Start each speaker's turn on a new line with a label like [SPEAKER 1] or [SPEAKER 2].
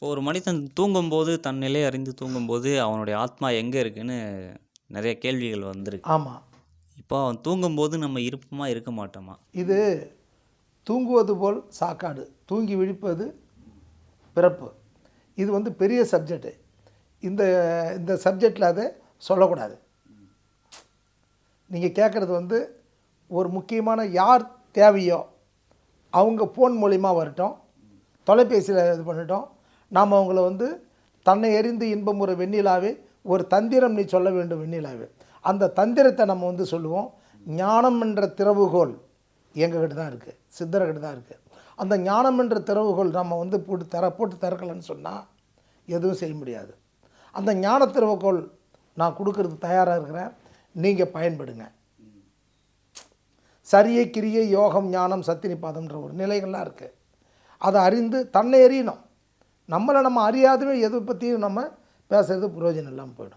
[SPEAKER 1] ஒரு மனிதன் தூங்கும்போது, தன் நிலை அறிந்து தூங்கும்போது, அவனுடைய ஆத்மா எங்க இருக்குன்னு நெறைய கேள்விகள் வந்திருக்கு.
[SPEAKER 2] ஆமா.
[SPEAKER 1] இப்போ அவன் தூங்கும்போது நம்ம இருப்போமா, இருக்க மாட்டோமா?
[SPEAKER 2] இது தூங்குவது போல் சாக்காடு, தூங்கி விழிப்பது பிறப்பு. இது வந்து பெரிய சப்ஜெக்ட்டு. இந்த இந்த சப்ஜெக்டில் அதை சொல்லக்கூடாது. நீங்கள் கேட்குறது வந்து ஒரு முக்கியமான யார் தேவையோ அவங்க ஃபோன் மூலிமா வரட்டும், தொலைபேசியில் இது பண்ணட்டும், நாம் அவங்கள வந்து தன்னை எறிந்து இன்பமுற வெண்ணிலாவே ஒரு தந்திரம் நீ சொல்ல வேண்டும் வெண்ணிலாவே. அந்த தந்திரத்தை நம்ம வந்து சொல்லுவோம். ஞானம் என்ற திறவுகோல் எங்ககிட்ட தான் இருக்குது, சித்தர்கிட்ட தான் இருக்குது. அந்த ஞானம் என்ற திறவுகோல் நம்ம வந்து போட்டு திறக்கலைன்னு சொன்னால் எதுவும் செய்ய முடியாது. அந்த ஞான திறவுகோல் நான் கொடுக்கறதுக்கு தயாராக இருக்கிறேன், நீங்கள் பயன்படுங்க. சரியை கிரியை யோகம் ஞானம் சத்தினிபாதம்ன்ற ஒரு நிலைகள்லாம் இருக்குது. அதை அறிந்து தன்னை அறியணும். நம்மளை நம்ம அறியாதவே எதை பற்றியும் நம்ம பேசுகிறது பிரயோஜனம் இல்லாமல் போயிடும்.